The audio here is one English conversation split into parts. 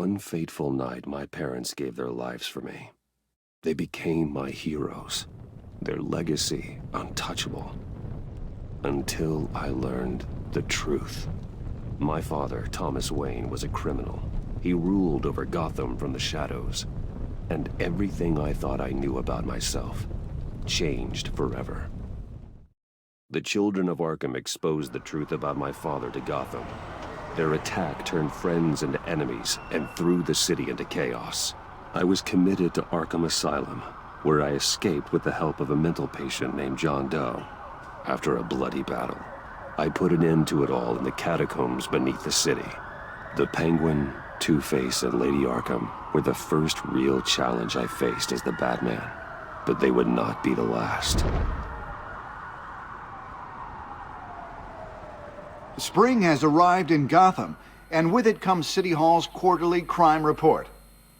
one fateful night, my parents gave their lives for me. They became my heroes, their legacy untouchable. Until I learned the truth. My father, Thomas Wayne, was a criminal. He ruled over Gotham from the shadows. And everything I thought I knew about myself changed forever. The children of Arkham exposed the truth about my father to Gotham. Their attack turned friends into enemies and threw the city into chaos. I was committed to Arkham Asylum, where I escaped with the help of a mental patient named John Doe. After a bloody battle, I put an end to it all in the catacombs beneath the city. The Penguin, Two-Face, and Lady Arkham were the first real challenge I faced as the Batman, but they would not be the last. Spring has arrived in Gotham, and with it comes City Hall's quarterly crime report.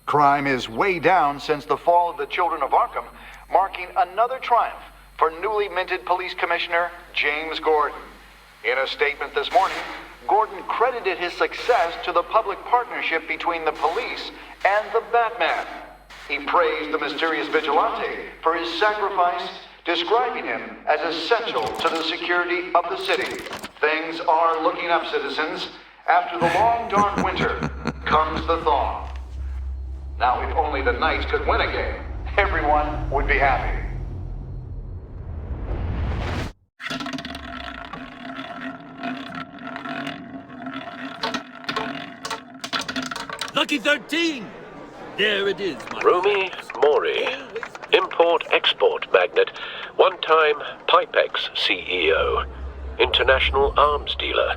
Crime is way down since the fall of the Children of Arkham, marking another triumph for newly minted Police Commissioner James Gordon. In a statement this morning, Gordon credited his success to the public partnership between the police and the Batman. He praised the mysterious vigilante for his sacrifice, describing him as essential to the security of the city. Things are looking up, citizens. After the long, dark winter comes the thaw. Now, if only the Knights could win a game, everyone would be happy. Lucky 13! There it is, my Rumi Mori, import-export magnate, one-time Pipex CEO, international arms dealer.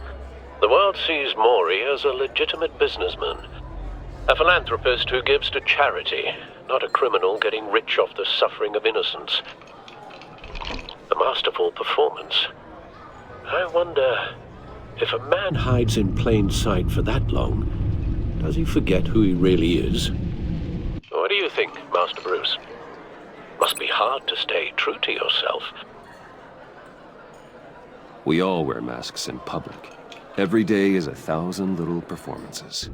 The world sees Mori as a legitimate businessman, a philanthropist who gives to charity, not a criminal getting rich off the suffering of innocence. A masterful performance. I wonder, if a man hides in plain sight for that long, does he forget who he really is? What do you think, Master Bruce? Must be hard to stay true to yourself. We all wear masks in public. Every day is 1,000 little performances.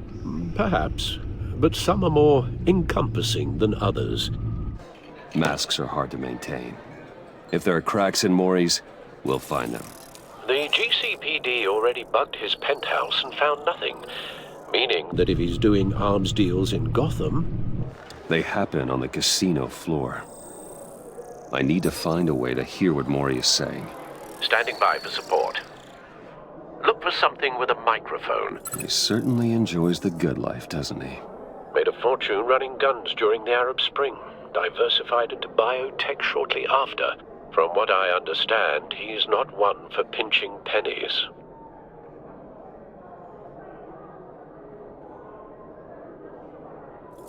Perhaps, but some are more encompassing than others. Masks are hard to maintain. If there are cracks in Mori's, we'll find them. The GCPD already bugged his penthouse and found nothing, meaning that if he's doing arms deals in Gotham... They happen on the casino floor. I need to find a way to hear what Mori is saying. Standing by for support. Look for something with a microphone. He certainly enjoys the good life, doesn't he? Made a fortune running guns during the Arab Spring. Diversified into biotech shortly after. From what I understand, he's not one for pinching pennies.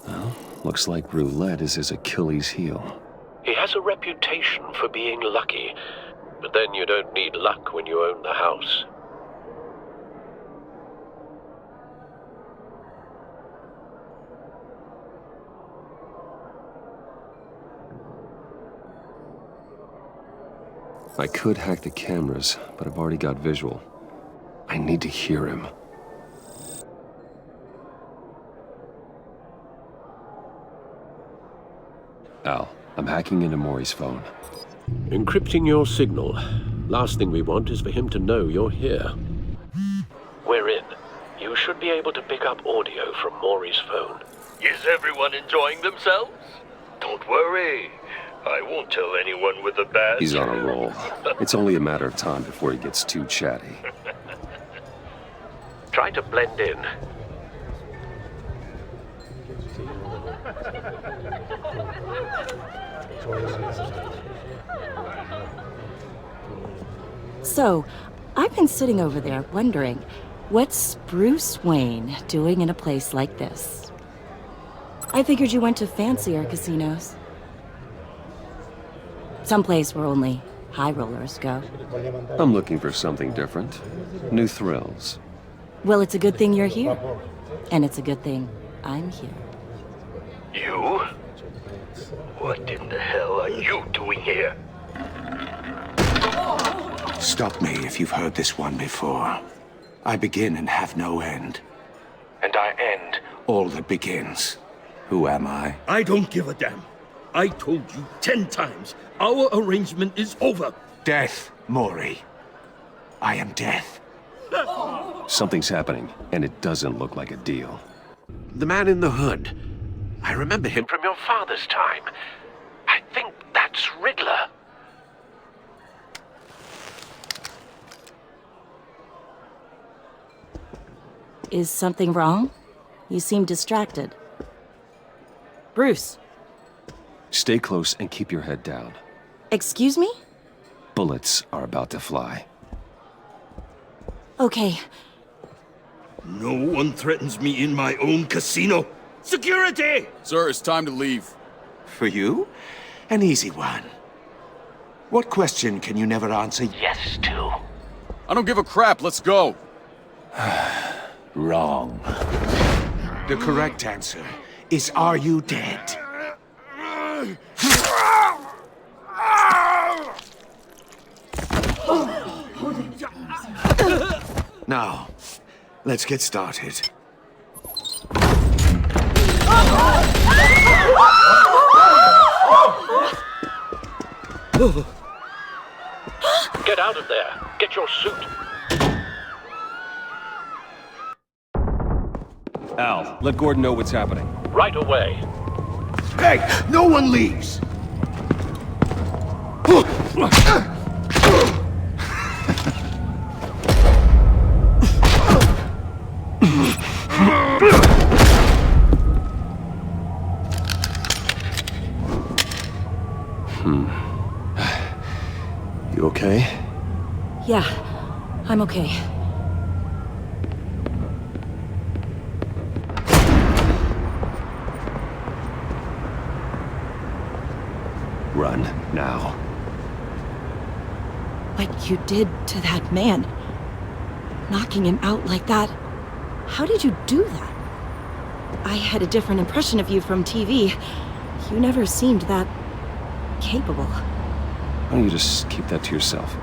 Well, looks like roulette is his Achilles heel. He has a reputation for being lucky, but then you don't need luck when you own the house. I could hack the cameras, but I've already got visual. I need to hear him. Al, I'm hacking into Mori's phone. Encrypting your signal. Last thing we want is for him to know you're here. We're in. You should be able to pick up audio from Mori's phone. Is everyone enjoying themselves? Don't worry. I won't tell anyone with a badge. He's on a roll. It's only a matter of time before he gets too chatty. Try to blend in. So, I've been sitting over there wondering, what's Bruce Wayne doing in a place like this? I figured you went to fancier casinos. Someplace where only high rollers go. I'm looking for something different. New thrills. Well, it's a good thing you're here. And it's a good thing I'm here. You? What in the hell are you doing here? Stop me if you've heard this one before. I begin and have no end. And I end all that begins. Who am I? I don't give a damn. I told you 10 times. Our arrangement is over. Death, Maury. I am death. Something's happening, and it doesn't look like a deal. The man in the hood. I remember him from your father's time. I think that's Riddler. Is something wrong? You seem distracted. Bruce. Stay close and keep your head down. Excuse me? Bullets are about to fly. Okay. No one threatens me in my own casino. Security! Sir, it's time to leave. For you? An easy one. What question can you never answer yes to? I don't give a crap, let's go. Wrong. The correct answer is, are you dead? Now, let's get started. Get out of there. Get your suit. Al, let Gordon know what's happening. Right away. Hey, no one leaves! You okay? Yeah, I'm okay. Run, now. What you did to that man, knocking him out like that, how did you do that? I had a different impression of you from TV. You never seemed that capable. Why don't you just keep that to yourself?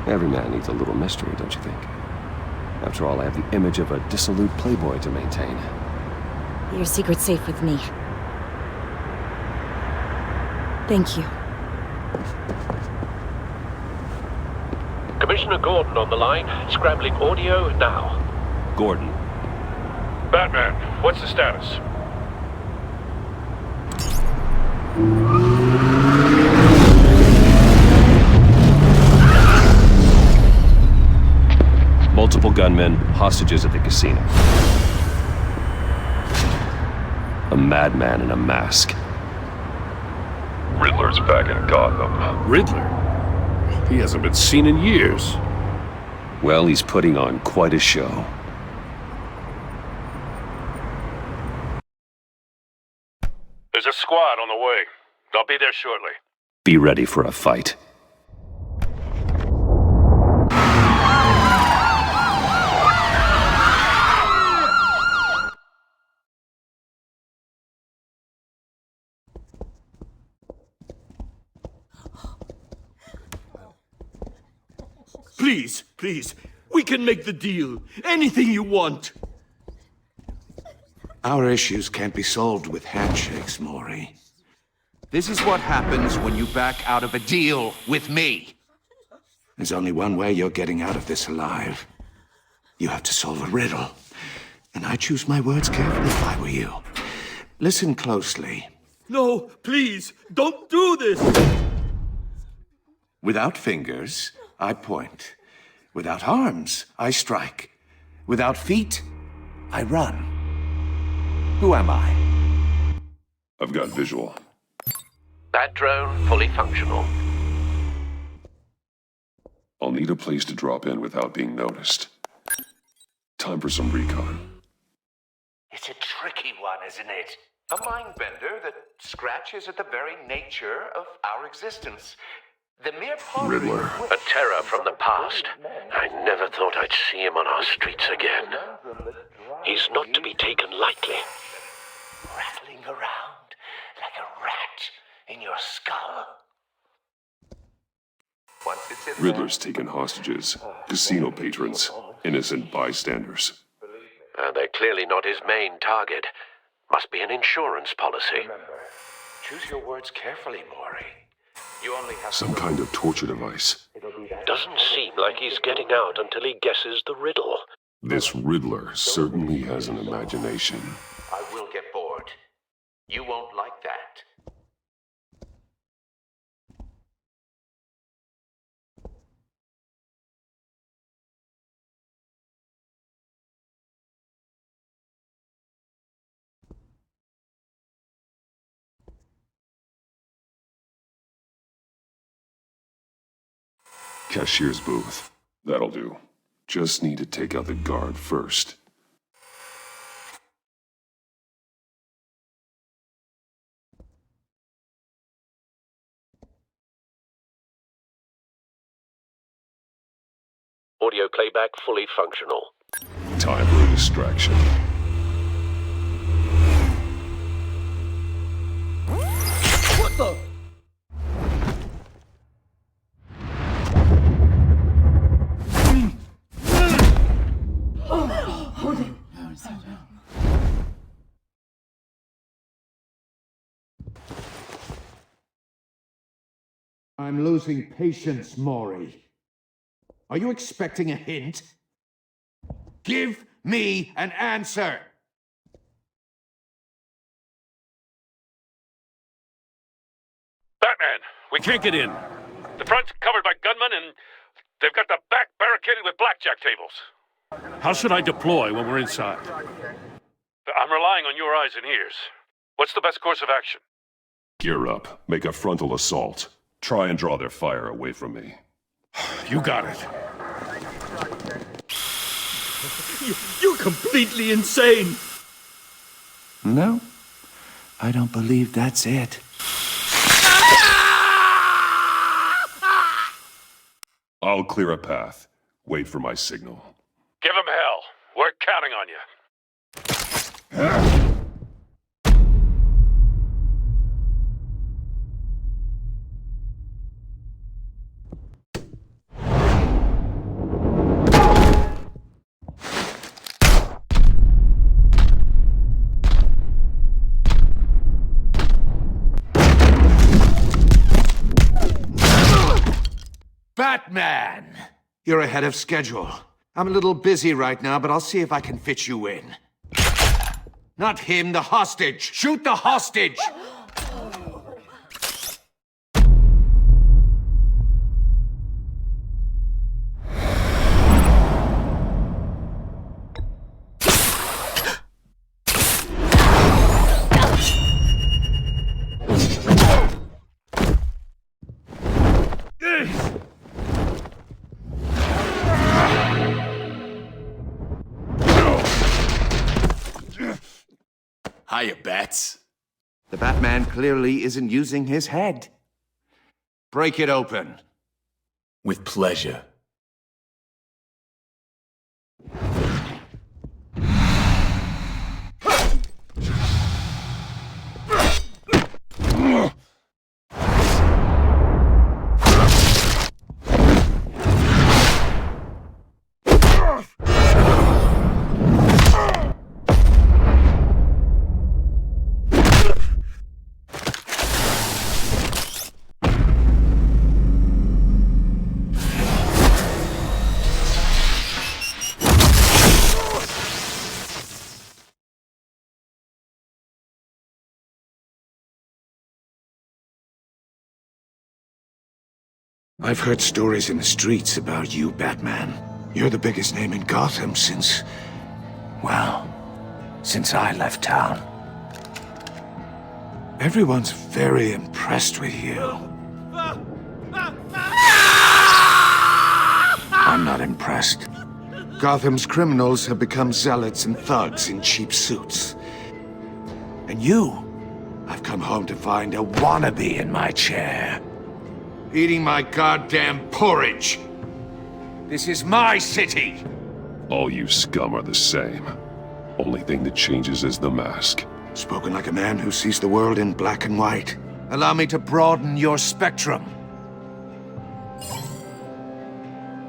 Every man needs a little mystery, don't you think? After all, I have the image of a dissolute playboy to maintain. Your secret's safe with me. Thank you. Commissioner Gordon on the line. Scrambling audio now. Gordon. Batman, what's the status? Multiple gunmen, hostages at the casino. A madman in a mask. Riddler's back in Gotham. Riddler? He hasn't been seen in years. Well, he's putting on quite a show. There's a squad on the way. I'll be there shortly. Be ready for a fight. Please, please, we can make the deal. Anything you want. Our issues can't be solved with handshakes, Maury. This is what happens when you back out of a deal with me. There's only one way you're getting out of this alive. You have to solve a riddle. And I choose my words carefully if I were you. Listen closely. No, please, don't do this. Without fingers, I point. Without arms, I strike. Without feet, I run. Who am I? I've got visual. That drone fully functional. I'll need a place to drop in without being noticed. Time for some recon. It's a tricky one, isn't it? A mind bender that scratches at the very nature of our existence. The mere Riddler. A terror from the past. I never thought I'd see him on our streets again. He's not to be taken lightly. rattling around like a rat in your skull. Once it's in Riddler's taken hostages, casino patrons, innocent bystanders. And they're clearly not his main target. Must be an insurance policy. Remember, choose your words carefully, Maury. You only have Some kind of torture device. Doesn't seem like he's getting out until he guesses the riddle. This Riddler certainly has an imagination. I will get bored. You won't like that. Cashier's booth. That'll do. Just need to take out the guard first. Audio playback fully functional. Time for a distraction. What the? I'm losing patience, Maury. Are you expecting a hint? Give me an answer! Batman, we can't get in. The front's covered by gunmen and they've got the back barricaded with blackjack tables. How should I deploy when we're inside? I'm relying on your eyes and ears. What's the best course of action? Gear up. Make a frontal assault. Try and draw their fire away from me. You got it. You're completely insane! No, I don't believe that's it. I'll clear a path. Wait for my signal. Give him hell. We're counting on you. Batman! You're ahead of schedule. I'm a little busy right now, but I'll see if I can fit you in. Not him, the hostage! Shoot the hostage! Hiya, Bats. The Batman clearly isn't using his head. Break it open. With pleasure. I've heard stories in the streets about you, Batman. You're the biggest name in Gotham since I left town. Everyone's very impressed with you. I'm not impressed. Gotham's criminals have become zealots and thugs in cheap suits. And you, I've come home to find a wannabe in my chair. Eating my goddamn porridge. This is my city. All you scum are the same. Only thing that changes is the mask. Spoken like a man who sees the world in black and white. Allow me to broaden your spectrum.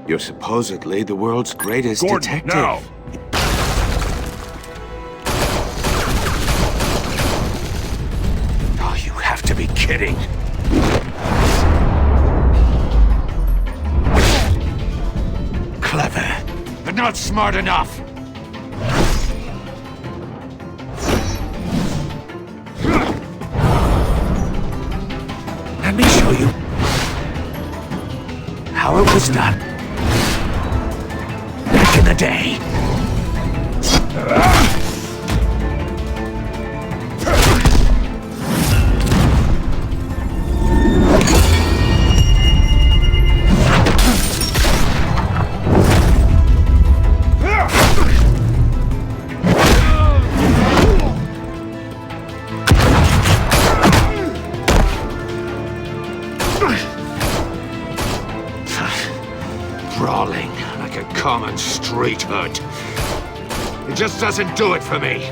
You're supposedly the world's greatest Gordon, detective. now! kidding? Clever, but not smart enough. Let me show you how it was done back in the day. Brawling like a common street hood. It just doesn't do it for me.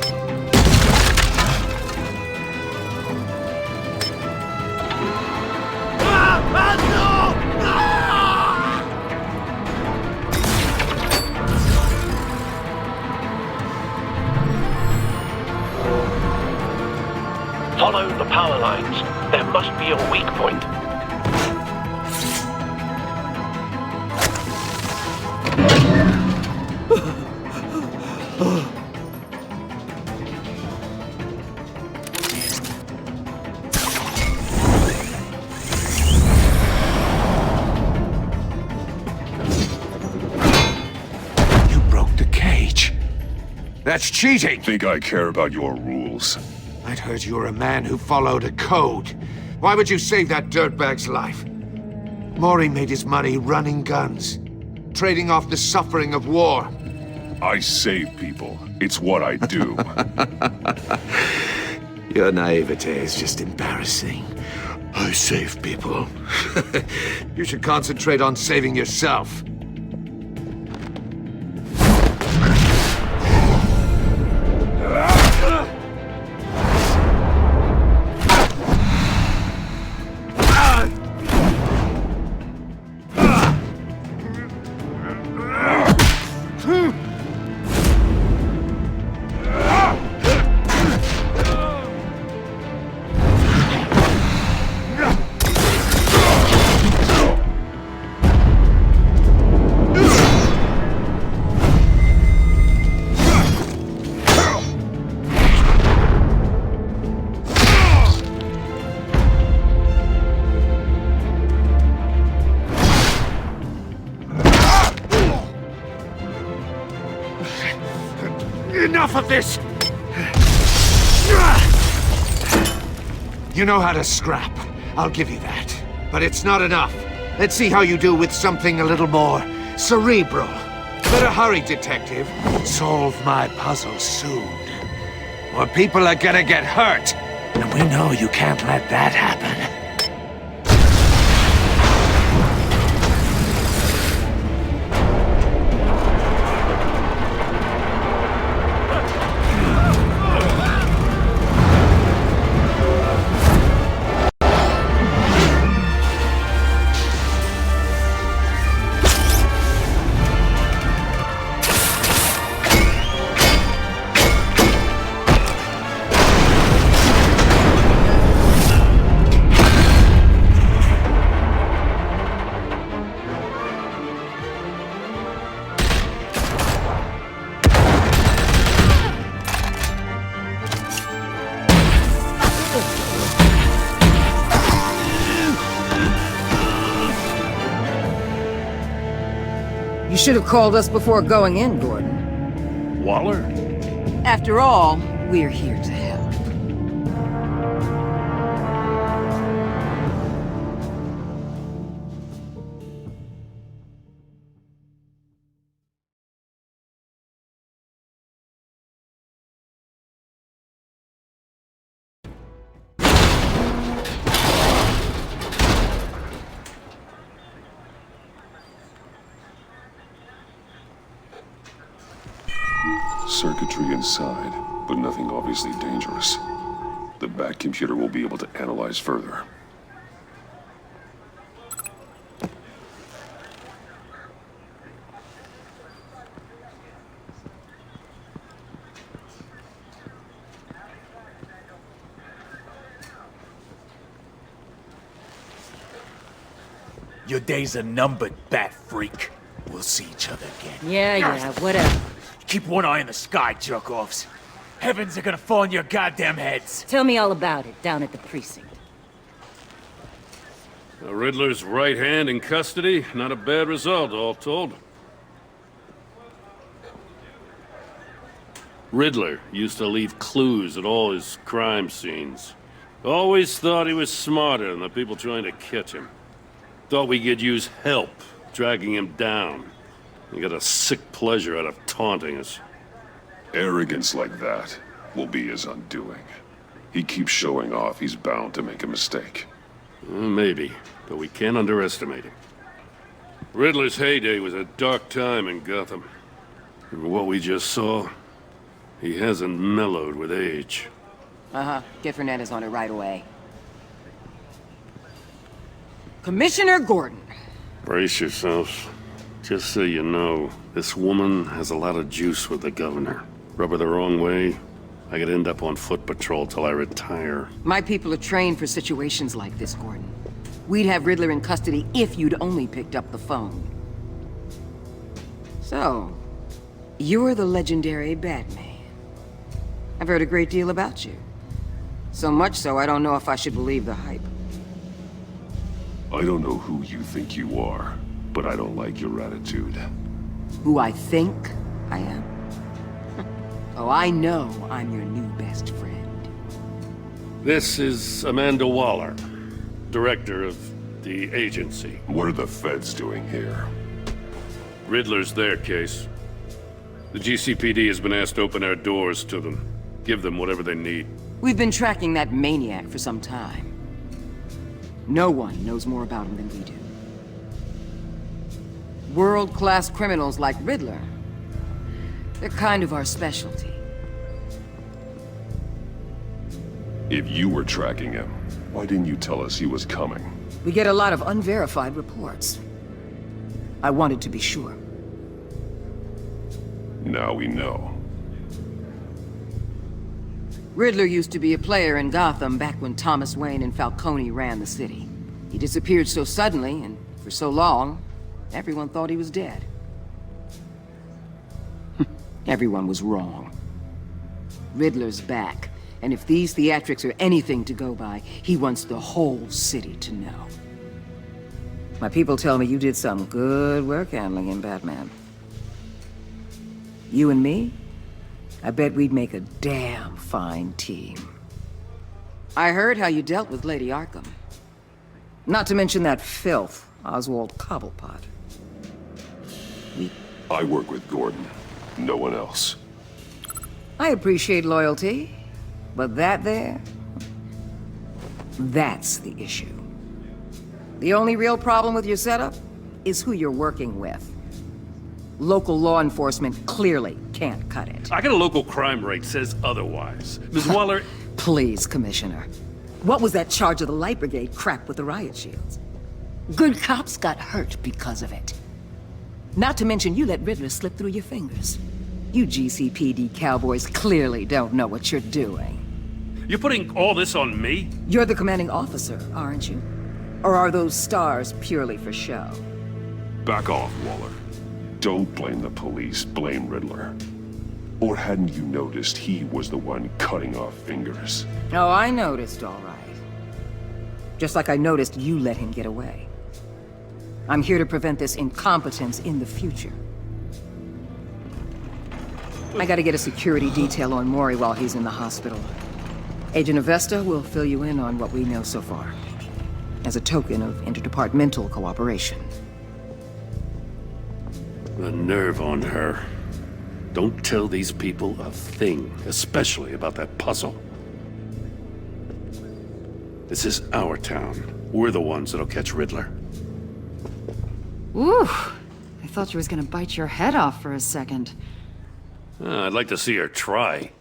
Follow the power lines. There must be a weak point. You broke the cage. That's cheating. Think I care about your rules? I'd heard you were a man who followed a code. Why would you save that dirtbag's life? Maury made his money running guns, trading off the suffering of war. I save people. It's what I do. Your naivete is just embarrassing. I save people. You should concentrate on saving yourself. Enough of this! You know how to scrap. I'll give you that. But it's not enough. Let's see how you do with something a little more cerebral. Better hurry, detective. Solve my puzzle soon. Or people are gonna get hurt. And we know you can't let that happen. You should have called us before going in, Gordon. Waller? After all, we're here to help. Circuitry inside, but nothing obviously dangerous. The back computer will be able to analyze further. Your days are numbered, bat freak. We'll see each other again. Yeah, whatever. Keep one eye in the sky, jerk-offs. Heavens are gonna fall on your goddamn heads. Tell me all about it down at the precinct. Riddler's right hand in custody. Not a bad result, all told. Riddler used to leave clues at all his crime scenes. Always thought he was smarter than the people trying to catch him. Thought we could use help dragging him down. He got a sick pleasure out of taunting us. Arrogance like that will be his undoing. He keeps showing off he's bound to make a mistake. Maybe, but we can't underestimate him. Riddler's heyday was a dark time in Gotham. And what we just saw, he hasn't mellowed with age. Get Fernandez on it right away. Commissioner Gordon. Brace yourselves. Just so you know, this woman has a lot of juice with the governor. Rub her the wrong way, I could end up on foot patrol till I retire. My people are trained for situations like this, Gordon. We'd have Riddler in custody if you'd only picked up the phone. So, you're the legendary Batman. I've heard a great deal about you. So much so, I don't know if I should believe the hype. I don't know who you think you are, but I don't like your attitude. Who I think I am? Oh, I know I'm your new best friend. This is Amanda Waller, director of the agency. What are the feds doing here? Riddler's their case. The GCPD has been asked to open our doors to them. Give them whatever they need. We've been tracking that maniac for some time. No one knows more about him than we do. World-class criminals like Riddler. They're kind of our specialty. If you were tracking him, why didn't you tell us he was coming? We get a lot of unverified reports. I wanted to be sure. Now we know. Riddler used to be a player in Gotham back when Thomas Wayne and Falcone ran the city. He disappeared so suddenly and for so long, everyone thought he was dead. Everyone was wrong. Riddler's back, and if these theatrics are anything to go by, he wants the whole city to know. My people tell me you did some good work handling him, Batman. You and me? I bet we'd make a damn fine team. I heard how you dealt with Lady Arkham. Not to mention that filth, Oswald Cobblepot. I work with Gordon. No one else. I appreciate loyalty, but that there... that's the issue. The only real problem with your setup is who you're working with. Local law enforcement clearly can't cut it. I got a local crime rate says otherwise. Ms. Waller... Please, Commissioner. What was that charge of the Light Brigade crap with the riot shields? Good cops got hurt because of it. Not to mention you let Riddler slip through your fingers. You GCPD cowboys clearly don't know what you're doing. You're putting all this on me? You're the commanding officer, aren't you? Or are those stars purely for show? Back off, Waller. Don't blame the police, blame Riddler. Or hadn't you noticed he was the one cutting off fingers? Oh, I noticed, all right. Just like I noticed you let him get away. I'm here to prevent this incompetence in the future. I gotta get a security detail on Mori while he's in the hospital. Agent Avesta will fill you in on what we know so far, as a token of interdepartmental cooperation. The nerve on her. Don't tell these people a thing, especially about that puzzle. This is our town. We're the ones that'll catch Riddler. Ooh, I thought you was gonna bite your head off for a second. I'd like to see her try.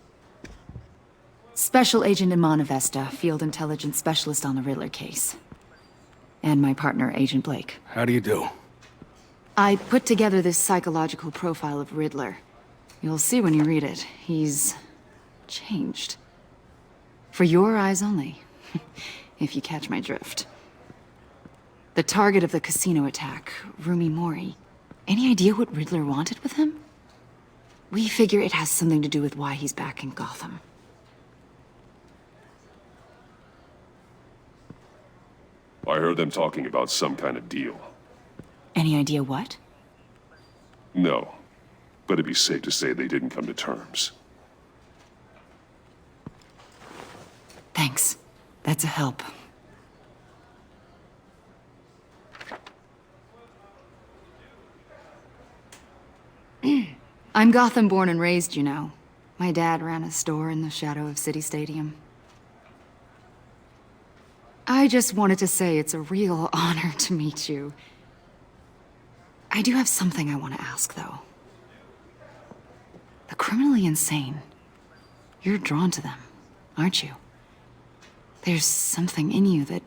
Special Agent Iman Avesta, Field Intelligence Specialist on the Riddler case. And my partner, Agent Blake. How do you do? I put together this psychological profile of Riddler. You'll see when you read it. He's... changed. For your eyes only. If you catch my drift. The target of the casino attack, Rumi Mori. Any idea what Riddler wanted with him? We figure it has something to do with why he's back in Gotham. I heard them talking about some kind of deal. Any idea what? No, but it'd be safe to say they didn't come to terms. Thanks. That's a help. I'm Gotham born and raised, you know. My dad ran a store in the shadow of City Stadium. I just wanted to say it's a real honor to meet you. I do have something I want to ask, though. The criminally insane. You're drawn to them, aren't you? There's something in you that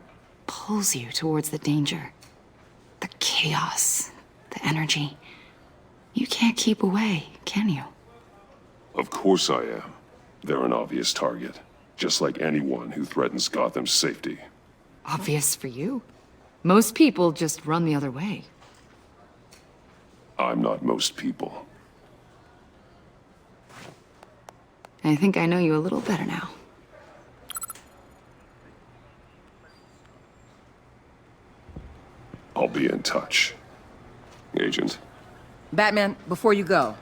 pulls you towards the danger. The chaos, the energy. You can't keep away, can you? Of course I am. They're an obvious target, just like anyone who threatens Gotham's safety. Obvious for you. Most people just run the other way. I'm not most people. I think I know you a little better now. I'll be in touch, Agent. Batman, before you go.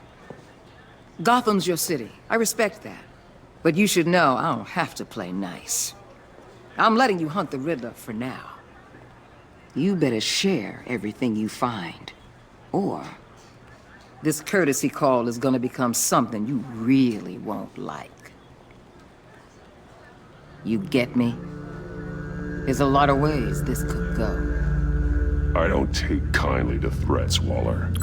Gotham's your city. I respect that. But you should know I don't have to play nice. I'm letting you hunt the Riddler for now. You better share everything you find. Or this courtesy call is gonna become something you really won't like. You get me? There's a lot of ways this could go. I don't take kindly to threats, Waller.